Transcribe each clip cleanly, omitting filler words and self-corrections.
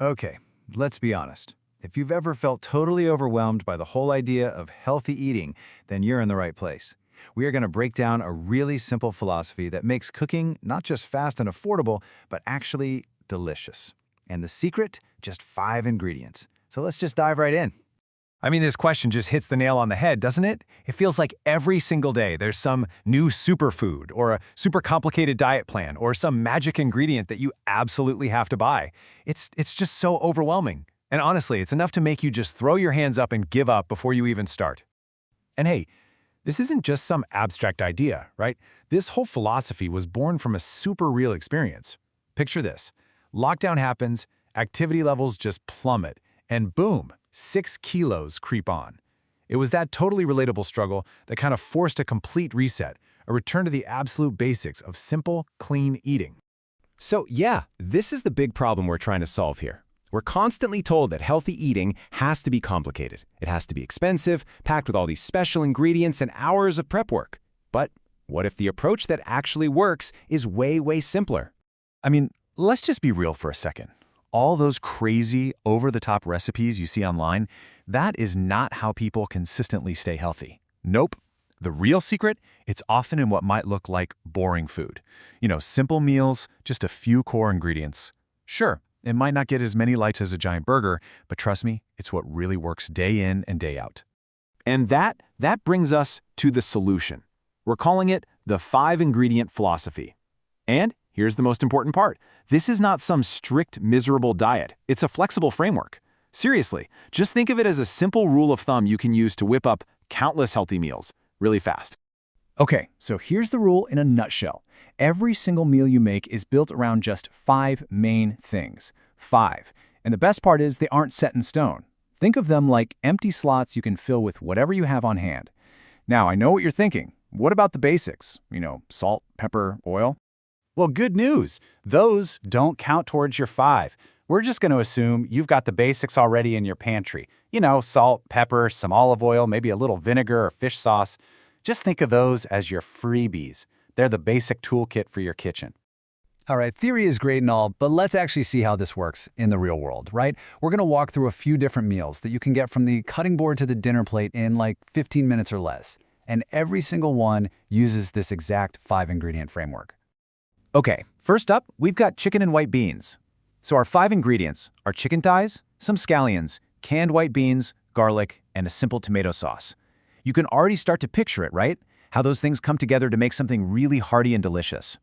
Okay, let's be honest. If you've ever felt totally overwhelmed by the whole idea of healthy eating, then you're in the right place. We are going to break down a really simple philosophy that makes cooking not just fast and affordable, but actually delicious. And the secret? Just 5 ingredients. So let's just dive right in. I mean, this question just hits the nail on the head, doesn't it? It feels like every single day there's some new superfood or a super complicated diet plan or some magic ingredient that you absolutely have to buy. It's just so overwhelming. And honestly, it's enough to make you just throw your hands up and give up before you even start. And hey, this isn't just some abstract idea, right? This whole philosophy was born from a super real experience. Picture this. Lockdown happens, activity levels just plummet, and boom, 6 kilos creep on. It was that totally relatable struggle that kind of forced a complete reset, a return to the absolute basics of simple, clean eating. So yeah, this is the big problem we're trying to solve here. We're constantly told that healthy eating has to be complicated. It has to be expensive, packed with all these special ingredients and hours of prep work. But what if the approach that actually works is way, way simpler? I mean, let's just be real for a second. All those crazy, over-the-top recipes you see online, that is not how people consistently stay healthy. Nope. The real secret, it's often in what might look like boring food. Simple meals, just a few core ingredients. Sure, it might not get as many likes as a giant burger, but trust me, it's what really works day in and day out. And that brings us to the solution. We're calling it the 5-ingredient philosophy. And here's the most important part. This is not some strict, miserable diet. It's a flexible framework. Seriously, just think of it as a simple rule of thumb you can use to whip up countless healthy meals really fast. Okay, so here's the rule in a nutshell. Every single meal you make is built around just 5 main things. 5. And the best part is they aren't set in stone. Think of them like empty slots you can fill with whatever you have on hand. Now, I know what you're thinking. What about the basics? Salt, pepper, oil? Well, good news. Those don't count towards your 5. We're just going to assume you've got the basics already in your pantry. Salt, pepper, some olive oil, maybe a little vinegar or fish sauce. Just think of those as your freebies. They're the basic toolkit for your kitchen. All right, theory is great and all, but let's actually see how this works in the real world, right? We're going to walk through a few different meals that you can get from the cutting board to the dinner plate in like 15 minutes or less. And every single one uses this exact 5-ingredient framework. Okay, first up, we've got chicken and white beans. So our 5 ingredients are chicken thighs, some scallions, canned white beans, garlic, and a simple tomato sauce. You can already start to picture it, right? How those things come together to make something really hearty and delicious.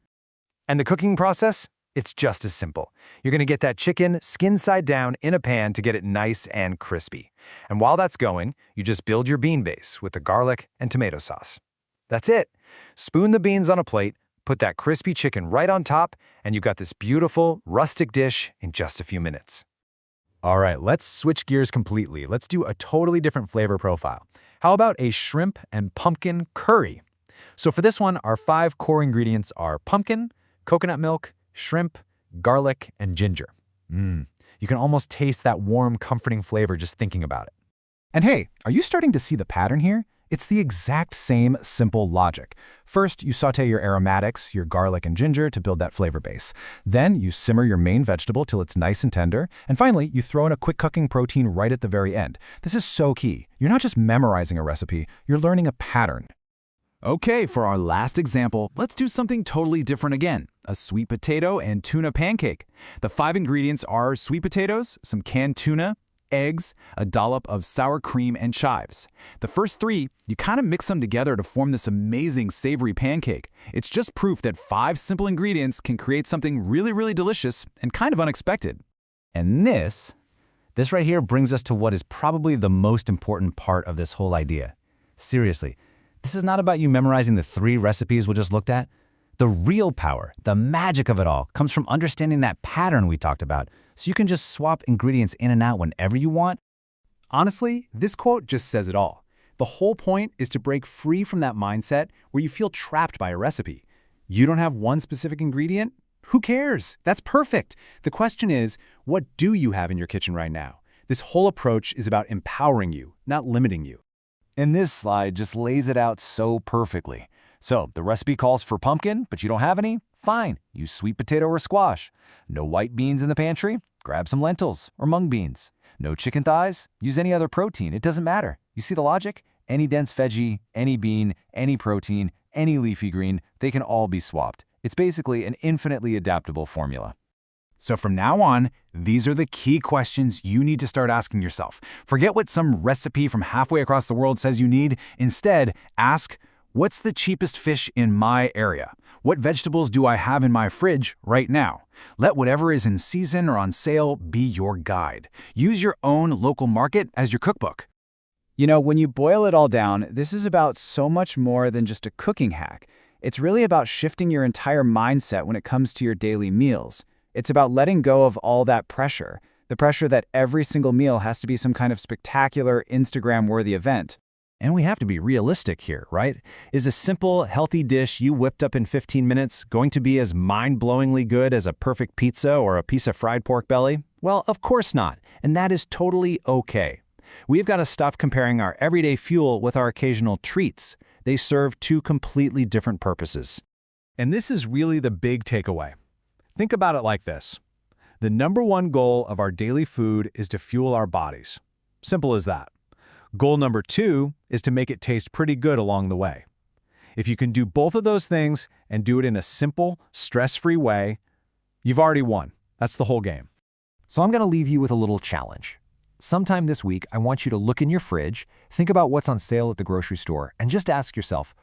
And the cooking process? It's just as simple. You're going to get that chicken skin side down in a pan to get it nice and crispy. And while that's going, you just build your bean base with the garlic and tomato sauce. That's it. Spoon the beans on a plate, put that crispy chicken right on top, and you've got this beautiful, rustic dish in just a few minutes. All right, let's switch gears completely. Let's do a totally different flavor profile. How about a shrimp and pumpkin curry? So for this one, our 5 core ingredients are pumpkin, coconut milk, shrimp, garlic, and ginger. You can almost taste that warm, comforting flavor just thinking about it. And hey, are you starting to see the pattern here? It's the exact same simple logic. First, you saute your aromatics, your garlic and ginger, to build that flavor base. Then, you simmer your main vegetable till it's nice and tender. And finally, you throw in a quick cooking protein right at the very end. This is so key. You're not just memorizing a recipe, you're learning a pattern. Okay, for our last example, let's do something totally different again. A sweet potato and tuna pancake. The 5 ingredients are sweet potatoes, some canned tuna, eggs, a dollop of sour cream, and chives. The first 3, you kind of mix them together to form this amazing savory pancake. It's just proof that 5 simple ingredients can create something really, really delicious and kind of unexpected. And this right here brings us to what is probably the most important part of this whole idea. Seriously, this is not about you memorizing the 3 recipes we just looked at. The real power, the magic of it all, comes from understanding that pattern we talked about, so you can just swap ingredients in and out whenever you want. Honestly, this quote just says it all. The whole point is to break free from that mindset where you feel trapped by a recipe. You don't have one specific ingredient? Who cares? That's perfect. The question is, what do you have in your kitchen right now? This whole approach is about empowering you, not limiting you. And this slide just lays it out so perfectly. So, the recipe calls for pumpkin, but you don't have any? Fine, use sweet potato or squash. No white beans in the pantry? Grab some lentils or mung beans. No chicken thighs? Use any other protein. It doesn't matter. You see the logic? Any dense veggie, any bean, any protein, any leafy green, they can all be swapped. It's basically an infinitely adaptable formula. So from now on, these are the key questions you need to start asking yourself. Forget what some recipe from halfway across the world says you need. Instead, ask, what's the cheapest fish in my area? What vegetables do I have in my fridge right now? Let whatever is in season or on sale be your guide. Use your own local market as your cookbook. You know, when you boil it all down, this is about so much more than just a cooking hack. It's really about shifting your entire mindset when it comes to your daily meals. It's about letting go of all that pressure, the pressure that every single meal has to be some kind of spectacular, Instagram-worthy event. And we have to be realistic here, right? Is a simple, healthy dish you whipped up in 15 minutes going to be as mind-blowingly good as a perfect pizza or a piece of fried pork belly? Well, of course not, and that is totally okay. We've got to stop comparing our everyday fuel with our occasional treats. They serve two completely different purposes. And this is really the big takeaway. Think about it like this. The #1 goal of our daily food is to fuel our bodies. Simple as that. Goal number 2 is to make it taste pretty good along the way. If you can do both of those things and do it in a simple, stress-free way, you've already won. That's the whole game. So I'm going to leave you with a little challenge. Sometime this week, I want you to look in your fridge, think about what's on sale at the grocery store, and just ask yourself,